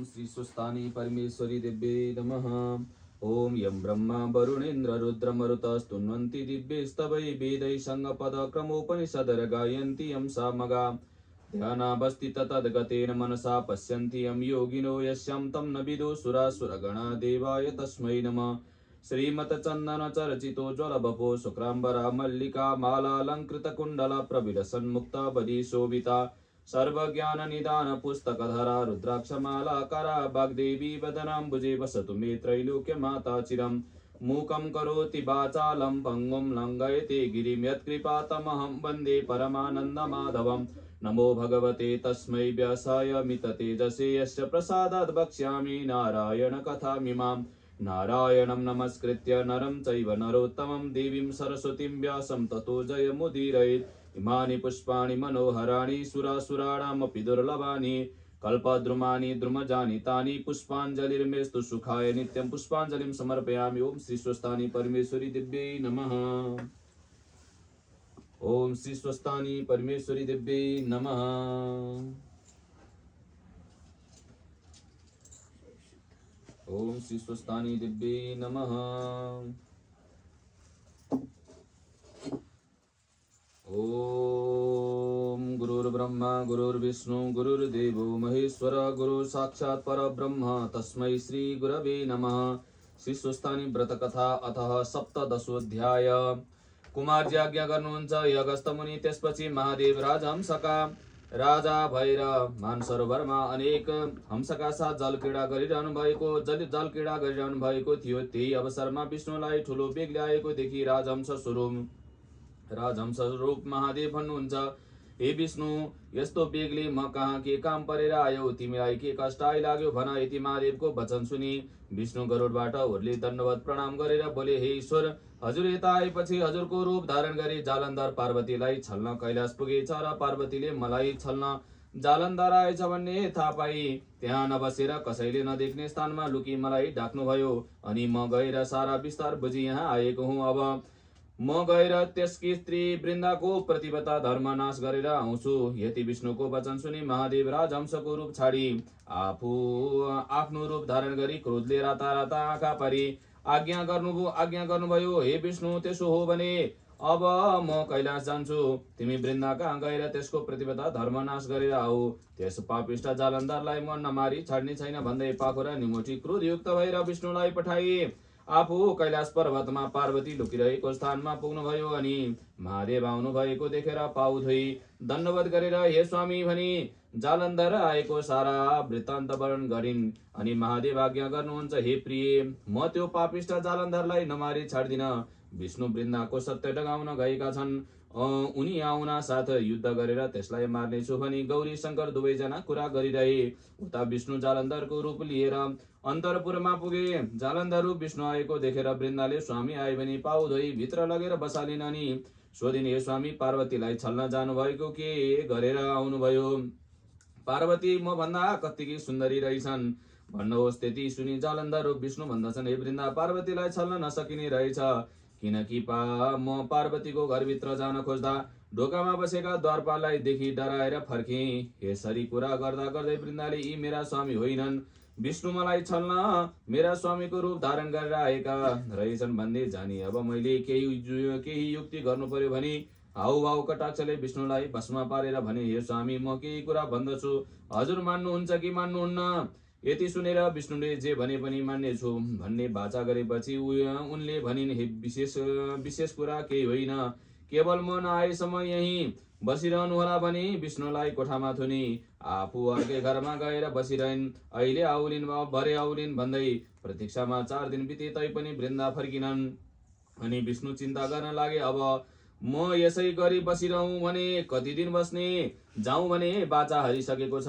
ओम श्री स्वस्तानी परमेश्वरी दिव्ये नमः। ओम यं ब्रह्मा वरुणेन्द्र रुद्रमरुतस्तुन्वन्ति दिव्यैस्तवै वेदैः संगपदक्रमोपनिषदर गायन्ति यं सामगा ध्यानावस्थित तद्गतेन मनसा पश्यन्ति यं योगिनो यस्यं तं न विदुः सुरासुरगणा देवाय तस्मै नमः। श्रीमत्चन्दन चर्चितो ज्वलबपो शुक्राम्बरा मल्लिका मालालङ्कृतकुण्डला प्रविलसन्मुक्ता बली शोभिता सर्वज्ञान निदान पुस्तकधरा रुद्राक्षमालाकरा वाग्देवी वदनाम्बुजे वसतु मे त्रैलोक्य माता चिरं मूकं करोति वाचालं पंगुं लङ्घयते गिरिं यत्कृपातमहं वन्दे परमानन्दमाधवं। नमो भगवते तस्मै व्यासाय मिततेजसे यस्य प्रसादात् वक्ष्यामि नारायण कथामिमां। नारायणं नमस्कृत्य नरं चैव नरोत्तमं देवीं सरस्वतीं व्यासं ततो जयमुदीरयेत्। इमानि पुष्पाणि मनोहराणि सुरासुराणामपि दुर्लभानि कल्पद्रुमाणि द्रुमजानि तानि पुष्पाञ्जलिर्मेस्तु सुखाय नित्यं पुष्पाञ्जलिं समर्पयामि। ओम श्री स्वस्तानी परमेश्वरी दिव्यै नमः। ओम श्री स्वस्तानी परमेश्वरी दिव्यै नमः। ओम श्री स्वस्तानी दिव्यै नमः। ओम गुरुर्ब्रह्मा गुरुर्विष्णु गुरुर्देवो महेश्वर गुरु साक्षात् परब्रह्म तस्मै श्री गुरवे नमः। श्री स्वस्तानी व्रत कथा अतः सप्तदशोऽध्याय। कुमारजी आज्ञा गर्नुहुन्छ अगस्त्य मुनि। त्यसपछि महादेव राजहंसका राजा भएर मानसरोवरमा अनेक हंसका साथ जलक्रीडा गरिरहनु भएको थियो। त्यही अवसरमा विष्णुलाई ठूलो बेग ल्याएको देखि राजहंस स्वरूप महादेव भन्नुहुन्छ, हे विष्णु, यस्तो बेगले म कहाँ के काम परेर आयो? तिमीलाई के कष्ट आइलाग्यो भन। यति महादेवको वचन सुनि विष्णु गरुडबाट ओर्ली दण्डवत प्रणाम गरेर बोले, हे ईश्वर, हजुर यता आएपछि हजुरको रूप धारण गरी जालन्धर पार्वतीलाई छल्न कैलाश पुगेछ र पार्वतीले मलाई छल्न जालन्धर आएछ भन्ने थाहा पाई त्यहाँ नबसेर कसैले नदेख्ने स्थानमा लुकी मलाई डाक्नुभयो अनि म गएर सारा विस्तार बुझी यहाँ आएको हुँ। अब म गएर त्यसकी स्त्री वृन्दाको प्रतिबद्धता धर्म नाश गरेर आउँछु। यति विष्णुको वचन सुनि महादेव राजहंसको रूप छाडी आफ्नो रूप धारण गरी क्रोधले राता राता आँखा पारी आज्ञा गर्नुभयो, हे विष्णु, त्यसो हो भने अब म कैलाश जान्छु। तिमी वृन्दा कहाँ गएर त्यसको प्रतिबद्धता धर्म नाश गरेर आऊ। त्यस पापिष्ट जालन्धरलाई म नमारी छाड्ने छैन भन्दै पाखुरा निमोठी क्रोधयुक्त भएर विष्णुलाई पठाए। आफू कैलाश पर्वतमा पार्वती लुकिरहेको स्थानमा पुग्नुभयो अनि महादेव आउनु भएको देखेर पाउ धोई दण्डवत गरेर हे स्वामी भनी जालन्धर आएको सारा वृत्तान्त वर्णन गरिन्। अनि महादेव आज्ञा गर्नुहुन्छ, हे प्रिय, म त्यो पापिष्ट जालन्धरलाई नमारी छाड्दिन। विष्णु वृन्दाको सत्य डगाउन गएका छन्। उनी आउना साथ युद्ध गरेर त्यसलाई मार्नेछु भनी गौरी शंकर दुवैजना कुरा गरिरहे। उता विष्णु जालन्धरको रूप लिएर अन्तरपुरमा पुगे। जालन्धर रूप विष्णु आएको देखेर वृन्दाले स्वामी आए भनी पाउ धोई भित्र लगेर बसालिन् अनि सोधिन्, हे स्वामी, पार्वतीलाई छल्न जानुभएको के गरेर आउनुभयो? पार्वती म भन्दा कत्तिकी सुन्दरी रहेछन् भन्नुहोस्। त्यति सुनि जालन्धर रूप विष्णु भन्दछन्, हे वृन्दा, पार्वतीलाई छल्न नसकिने रहेछ, किनकि म पार्वतीको घरभित्र जान खोज्दा ढोकामा बसेका द्वारपाललाई देखि डराएर फर्केँ। यसरी कुरा गर्दा गर्दै वृन्दाले, यी मेरा स्वामी होइनन्, विष्णु मलाई छल्न मेरा स्वामीको रूप धारण गरेर आएका रहेछन् भन्दै जाने। अब मैले केही युक्ति गर्नु पर्यो भनी हाउभाउ कटाक्षले विष्णुलाई भस्म पारेर भने, हे स्वामी, म केही कुरा भन्दछु, हजुर मान्नुहुन्छ कि मान्नुहुन्न? यति सुनेर विष्णुले जे भने पनि मान्नेछु भन्ने बाचा गरेपछि उनले भनिन्, हे विशेष कुरा केही होइन, केवल म नआएसम्म यही बसिरहनु होला भनी विष्णुलाई कोठामा थुनी आफू अर्कै घरमा गएर बसिरहन्। अहिले आउलिन् भरे आउलिन् भन्दै प्रतीक्षामा 4 दिन बिते तैपनि वृन्दा फर्किनन्। अनि विष्णु चिन्ता गर्न लागे, अब म यसै गरी बसिरहँ भने कति दिन बस्ने, जाउँ भने बाचा हरिसकेको छ,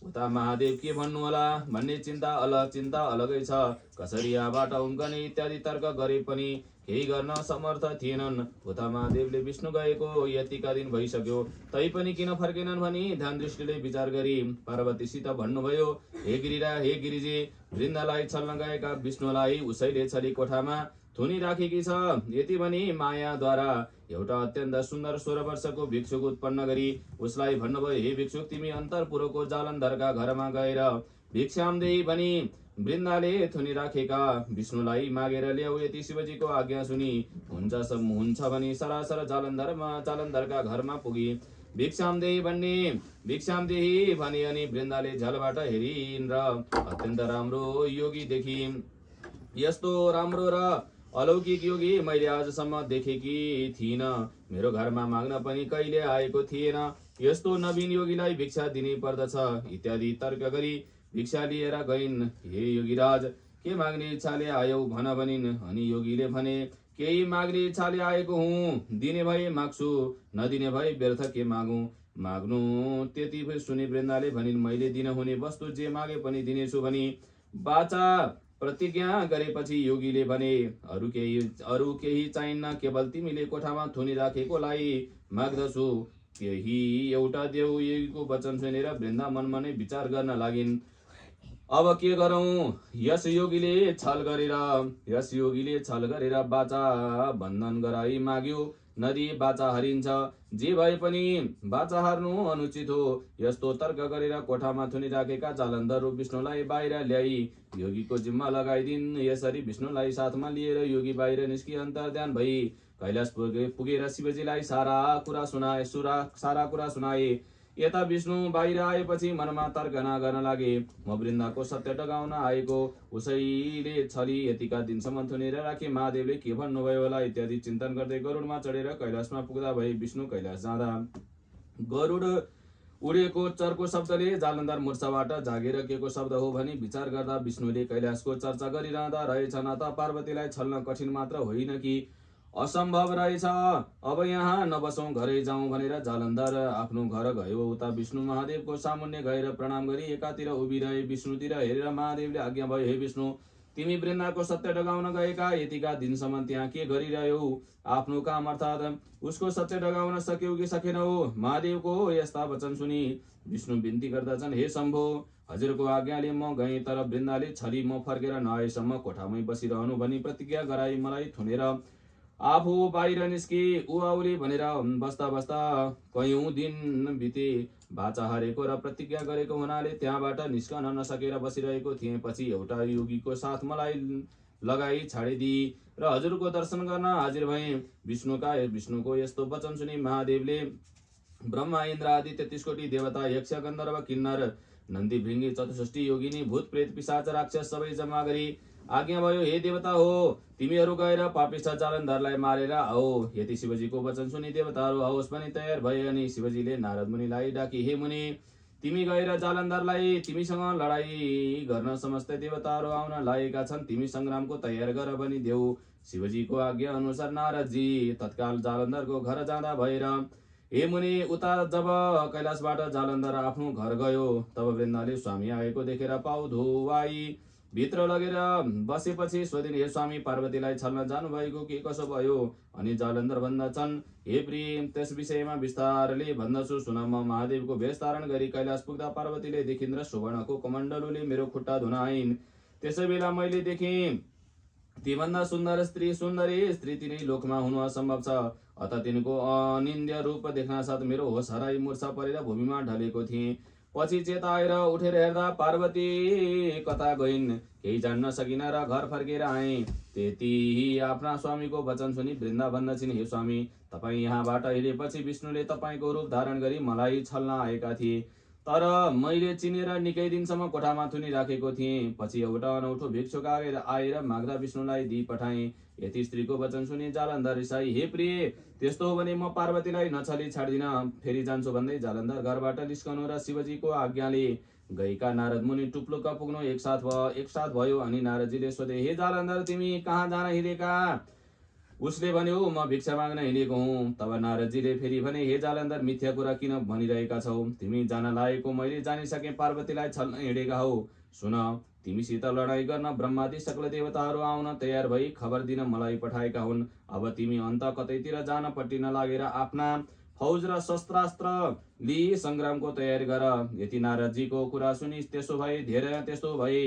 उता महादेव के भन्नु होला भन्ने चिन्ता अलगै छ। कसरी यहाँबाट उम्कने इत्यादि तर्क गरे पनि केही गर्न समर्थ थिएनन्। उता महादेवले विष्णु गएको यतिका दिन भइसक्यो तैपनि किन फर्केनन् भनी ध्यान दृष्टिले विचार गरी पार्वतीसित भन्नुभयो, हे गिरिजी, वृन्दालाई छल्न गएका विष्णुलाई उसैले छली कोठामा थुनी राखेकी छ। यति भनी मायाद्वारा एउटा अत्यन्त सुन्दर 16 वर्षको भिक्षुक उत्पन्न गरी उसलाई भन्नुभयो, हे भिक्षुक, तिमी अन्तरपुरको जालन्धरका घरमा गएर भिक्षाम देही भनी वृन्दाले थुनी राखेका विष्णुलाई मागेर ल्याऊ। यति शिवजीको आज्ञा सुनि हुन्छ भनी सरासर जालन्धरका घरमा पुगी भिक्षाम देही भने अनि वृन्दाले झ्यालबाट हेरिन् र अत्यन्त राम्रो योगी देखि। यस्तो राम्रो र अलौकिक योगी मैले आजसम्म देखेकी थिइन। मेरो घरमा माग्न पनि कहिले आएको थिएन। यस्तो नवीन योगीलाई भिक्षा दिनै पर्दछ इत्यादि तर्क गरी भिक्षा लिएर गइन्। हे योगीराज, के माग्ने इच्छाले आयौ भन भनिन्। अनि योगीले भने, केही माग्ने इच्छाले आएको हुँ, दिने भए माग्छु, नदिने भए व्यर्थ के माग्नु। त्यति सुनि वृन्दाले भनिन्, मैले दिन हुने वस्तु जे मागे पनि दिनेछु भनी बाचा प्रतिज्ञा गरेपछि योगीले भने, अरू केही चाहिन्न, केवल तिमीले कोठामा थुनी राखेकोलाई माग्दछु, केही एउटा देऊ। योगीको वचन सुनेर वृन्दा मनमा नै विचार गर्न लागिन्, अब के गरौं। यस योगीले छल गरेर बाचा बन्धन गराई माग्यो, नदिए बाचा हरिन्छ, जे भए पनि बाचा हार्नु अनुचित हो। यस्तो तर्क गरेर कोठामा थुनी राखेका जालन्धर रूप विष्णुलाई बाहिर ल्याई योगीको जिम्मा लगाइदिन्। यसरी विष्णुलाई साथमा लिएर योगी बाहिर निस्की अन्तर्ध्यान भई कैलाश पुगेर शिवजीलाई सारा कुरा सुनाए। यता विष्णु बाहिर आएपछि मनमा तर्कना गर्न लागे, म वृन्दाको सत्य डगाउन आएको, उसैले छली यतिका दिनसम्म थुनेर राखे, महादेवले के भन्नुभयो होला इत्यादि चिन्तन गर्दै गरुडमा चढेर कैलाशमा पुग्दा भए विष्णु कैलाश जाँदा गरुड उडेको चर्को शब्दले जालन्धर मूर्छाबाट जागेर के को शब्द हो भनी विचार गर्दा विष्णुले कैलाशको चर्चा गरिरहँदा रहेछन्। अत पार्वतीलाई छल्न कठिन मात्र होइन कि असम्भव रहेछ। अब यहाँ नबसौं, घरै जाउँ भनेर जालन्धर आफ्नो घर गयो। उता विष्णु महादेवको सामुन्ने गएर प्रणाम गरी एकातिर उभिरहे। विष्णुतिर हेरेर महादेवले आज्ञा भयो, हे विष्णु, तिमी वृन्दाको सत्य डगाउन गएका यतिका दिनसम्म त्यहाँ के गरिरह्यौ? आफ्नो काम अर्थात् उसको सत्य डगाउन सक्यौ कि सकेनौ? महादेवको यस्ता वचन सुनि विष्णु बिन्ती गर्दछन्, हे शम्भो, हजुरको आज्ञाले म गएँ, तर वृन्दाले छली म फर्केर नआएसम्म कोठामै बसिरहनु भनी प्रतिज्ञा गराई मलाई थुनेर आफू बाहिर निस्के। उआउले भनेर बस्दा बस्दा कयौं दिन बिते। बाचा हारेको र प्रतिज्ञा गरेको हुनाले त्यहाँबाट निस्कन नसकेर बसिरहेको थिएँ। पछि एउटा योगीको साथ मलाई लगाई छाडिदिए र हजुरको दर्शन गर्न हाजिर भएँ। विष्णुको यस्तो वचन सुनि महादेवले ब्रह्मा इन्द्र आदि 33 कोटी देवता, यक्ष गन्धर्व किन्नर नन्दी भृङ्गी 64 योगिनी भूत प्रेत पिशाच राक्षस सबै जम्मा गरी आज्ञा भयो, हे देवता हो, तिमीहरू गएर पापिष्ठ जालन्धरलाई मारेर आओ। यति शिवजीको वचन सुनि देवताहरू आओस् पनि तयार भए। अनि शिवजीले नारद मुनिलाई डाकी, हे मुनि, तिमी गएर जालन्धरलाई तिमीसँग लडाई गर्न समस्त देवताहरू आउन लागेका छन्, तिमी संग्रामको तयार गर भनी देऊ। शिवजीको आज्ञा अनुसार नारदजी तत्काल जालन्धरको घर जाँदा भएर, हे मुनि, उता जब कैलाशबाट जालन्धर आफ्नो घर गयो तब वृन्दाले स्वामी आएको देखेर पाउ धुवाई भित्र लगेर बसेपछि सोधिन्, हे स्वामी, पार्वतीलाई छल्न जानुभएको के कसो भयो? अनि जालन्धर भन्दछन्, हे प्रिय, त्यस विषयमा विस्तारले भन्दछु सुन। म महादेवको भेष धारण गरी कैलाश पुग्दा पार्वतीले देखिन् र सुवर्णको कमण्डलुले मेरो खुट्टा धुन आइन्। त्यसै बेला मैले देखेँ तीभन्दा सुन्दरी स्त्री तिनै लोकमा हुनु असम्भव छ। अत तिनको अनिन्द्य रूप देख्न साथ मेरो होस हराई मूर्छा परेर भूमिमा ढलेको थिएँ। पछि चेता आएर उठेर हेर्दा पार्वती कता गइन् केही जान्न सकिन र घर फर्केर आए। त्यति आफ्ना स्वामीको वचन सुनि वृन्दा भन्दछिन्, हे स्वामी, तपाईँ यहाँबाट हिँडेपछि विष्णुले तपाईँको रूप धारण गरी मलाई छल्न आएका थिए, तर मैले चिनेर निकै दिनसम्म कोठामा थुनी राखेको थिएँ। पछि एउटा अनौठो भिक्षुक आएर माग्दा विष्णुलाई दिई पठाएँ। यति स्त्रीको वचन सुनि जालन्धर रिसाई, हे प्रिय, त्यस्तो हो भने म पार्वतीलाई नछली छाड्दिन, फेरि जान्छु भन्दै जालन्धर घरबाट निस्कनु र शिवजीको आज्ञाले गएका नारद मुनि टुप्लुक्क पुग्नु एकसाथ भयो। अनि नारदजीले सोधे, हे जालन्धर, तिमी कहाँ जान हिँडेका? उसले भन्यो, म भिक्षा माग्न हिँडेको हुँ। तब नारदजीले फेरि भने, हे जालन्धर, मिथ्या कुरा किन भनिरहेका छौ? तिमी जान लागेको मैले जानिसके, पार्वतीलाई छल्न हिँडेका हौ। सुन, तिमीसित लडाई गर्न ब्रह्मादि सकल देवताहरू आउन तयार भई खबर दिन मलाई पठाएका हुन्। अब तिमी अन्त कतैतिर जान पट्टि नलागेर आफ्ना फौज र शस्त्रास्त्र लिई संग्रामको तयारी गर। यति नारदजीको कुरा सुनि त्यसो भए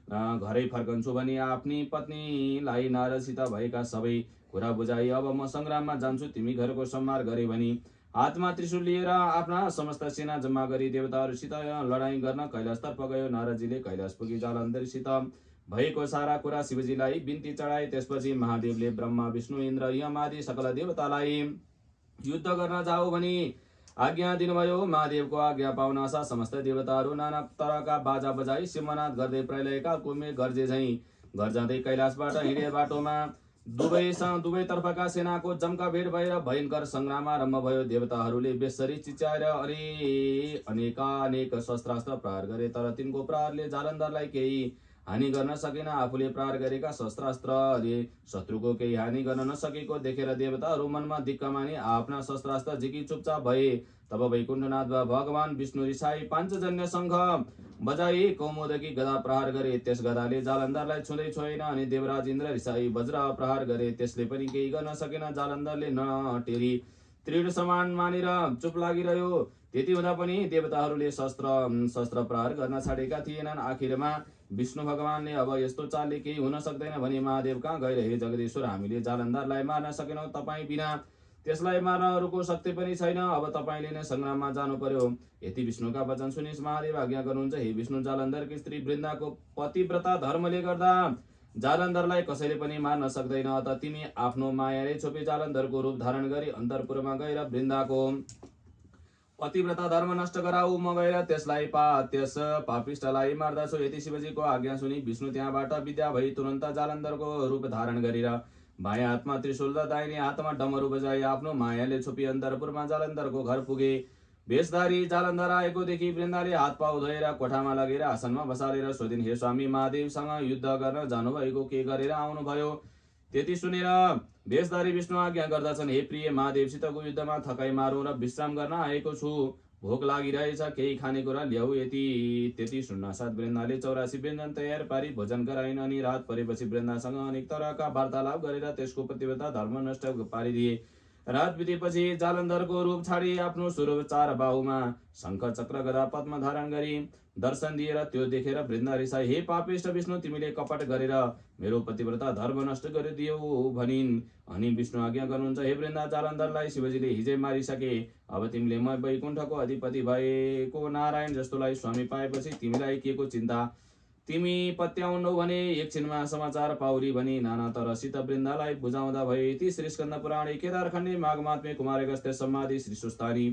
घरै फर्कन्छु भनी आफ्नी पत्नीलाई नारदसित भएका सबै कुरा बुझाई अब म संग्राममा जान्छु, तिमी घरको सम्हार गरे भनी हातमा त्रिशूल लिएर आफ्ना समस्त सेना जम्मा गरी देवताहरूसित लडाईँ गर्न कैलाशतर्फ गयो। नारदजीले कैलाश पुगी जालन्धरसित भएको सारा कुरा शिवजीलाई बिन्ती चढाए। त्यसपछि महादेवले ब्रह्मा विष्णु इन्द्र यम आदि सकल देवतालाई युद्ध गर्न जाऊ भनी आज्ञा दिनुभयो। महादेवको आज्ञा पाउन आशा समस्त देवताहरू नाना तरका बाजा बजाई सिंहनाद गर्दै प्रलयका कुमे गर्जे झैं घर जाँदै कैलाशबाट हिँडे बाटोमा दुवैतर्फका सेनाको जम्का भेट भएर भयंकर संग्राम आरम्भ भयो। देवताहरूले बेसरी चिच्याएर अनेक शस्त्रास्त्र प्रहार गरे, तर तिनको प्रहारले जालन्धरलाई केही हानि गर्न सकेन। आफूले प्रहार गरेका शस्त्रास्त्रले शत्रुको केही हानि गर्न नसकेको देखेर देवताहरू मनमा दिक्क मानी आफ्ना शस्त्रास्त्र झिकी चुपचाप भए। तब वैकुण्ठनाथ भगवान विष्णु रिसाई पाञ्चजन्य शंख बजाई कौमुदकी गदा प्रहार गरे। त्यस गदाले जालन्धरलाई छुँदै छोएन अनि देवराज इन्द्र रिसाई वज्र प्रहार गरे, त्यसले पनि केही गर्न सकेन। जालन्धरले नटेरी तीर्ण समान मानेर चुप लागिरह्यो। त्यति हुँदा पनि देवताहरूले शस्त्र प्रहार गर्न छाडेका थिएनन्। आखिरमा विष्णु भगवानले अब यस्तो चालले केही हुन सक्दैन भने महादेव कहाँ गएर, हे जगदीश्वर, हामीले जालन्धरलाई मार्न सकेनौं, तपाईँ बिना त्यसलाई मार्न अरूको शक्ति पनि छैन, अब तपाईले नै संग्राममा जानु पर्यो। यति विष्णुका वचन सुनि महादेव आज्ञा गर्नुहुन्छ, हे विष्णु, जालन्धरकी स्त्री वृन्दाको पतिव्रता धर्मले गर्दा जालन्धरलाई कसैले पनि मार्न सक्दैन। अत तिमी आफ्नो मायाले छोपी जालन्धरको रूप धारण गरी अन्तरपुरमा गएर वृन्दाको पतिव्रता धर्म नष्ट गराऊ। म गएर त्यस पापिष्टलाई मार्दछु। यति शिवजीको आज्ञा सुनि विष्णु त्यहाँबाट विद्या भई तुरन्त जालन्धरको रूप धारण गरेर बायाँ हातमा त्रिशूल र दाहिने हातमा डमरू बजाई आफ्नो मायाले छोपी अन्तरपुरमा जालन्धरको घर पुगे। भेषधारी जालन्धर आएको देखि वृन्दाले हात पाउ धोएर कोठामा लगेर आसनमा बसालेर सोधिन्, हे स्वामी, महादेवसँग युद्ध गर्न जानुभएको के गरेर आउनुभयो? त्यति सुनेर भेषधारी विष्णु आज्ञा गर्दछन्, हे प्रिय, महादेवसितको युद्धमा थकाइ मारौँ र विश्राम गर्न आएको छु, भोक लागिरहेछ, केही खानेकुरा ल्याऊ। त्यति सुन्नासाथ वृन्दाले 84 व्यञ्जन तयार पारी भोजन गराइन् अनि रात परेपछि वृन्दासँग अनेक तरहका वार्तालाप गरेर त्यसको पतिव्रता धर्म नष्ट पारिदिए। रात बितेपछि जालन्धरको रूप छाडी आफ्नो स्वरूप चार बाहुमा शंख चक्र गदा पद्म धारण गरी दर्शन दिएर त्यो देखेर वृन्दा रिसाई, हे पापिष्ट विष्णु, तिमीले कपट गरेर मेरो पतिव्रता धर्म नष्ट गरिदियौ भनिन्। अनि विष्णु आज्ञा गर्नुहुन्छ, हे वृन्दा, जालन्धरलाई शिवजीले हिजै मारिसके। अब तिमीले म वैकुण्ठको अधिपति भएको नारायण जस्तोलाई स्वामी पाएपछि तिमीलाई के को चिन्ता? तिमी पत्याउनौ भने एकछिनमा समाचार पाउरी भनी नाना तरसित वृन्दालाई बुझाउँदा भए। ती श्री स्कन्द पुराणे केदारखण्डे माघमात्मे कुमारगस्त्य सम्मादि श्री सुस्तानी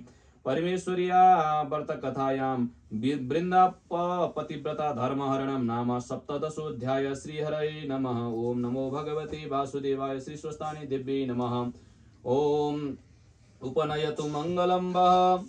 परमेश्वरिया व्रत कथायाम वृन्दा पतिव्रता धर्महरणम नाम सप्तदशोऽध्याय। श्री हरये नमः। ओम नमो भगवते वासुदेवाय। श्री सुस्तानी देव्यै नमः। ओम उपनयतु मंगलम वः।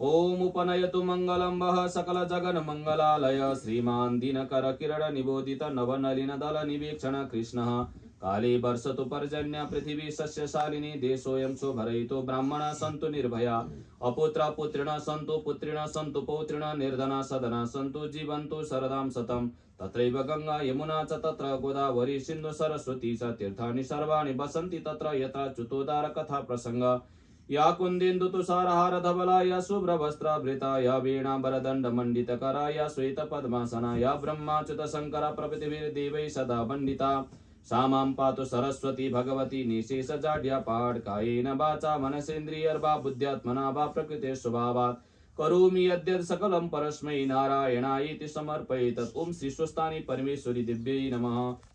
ओम उपनयतु मंगलम वः सकल जगन मंगलालय। श्रीमान दिनकर किरण निबोधित नवनलिन दल निवेक्षण कृष्ण। काले वर्षतु पर्जन्य पृथिवी सस्यशालिनी। देशोऽयं शोभरहितो ब्राह्मणा सन्तु निर्भया। अपुत्र पुत्रिण सन्तु पुत्रिण सन्तु पौत्रिण। निर्धना सदना सन्तु जीवन्तु शरदां शतम्। तत्रैव गंगा यमुना च तत्र गोदावरी सिन्धु सरस्वती च तीर्थानि सर्वाणि वसन्ति तत्र। यथा च्युतोदार कथा प्रसंग। या कुन्देन्दु तुषारहार धवला। या शुभ्रवस्त्रावृता। या वीणाम्बरदण्ड मण्डितकरा। या श्वेत पद्मासना। या ब्रह्माच्युत शंकर प्रभृतिभिर्देवैः सदा वन्दिता। सा मां पातु सरस्वती भगवती निशेष जाड्या पाठ। कायेन वाचा मनसेन्द्रियर्वा बुद्ध्यात्मना वा प्रकृते स्वभावात्। करोमि यद्यत् सकलं परस्मै नारायणायेति समर्पयेत्। ओम श्री स्वस्तानी परमेश्वरी दिव्यै नमः।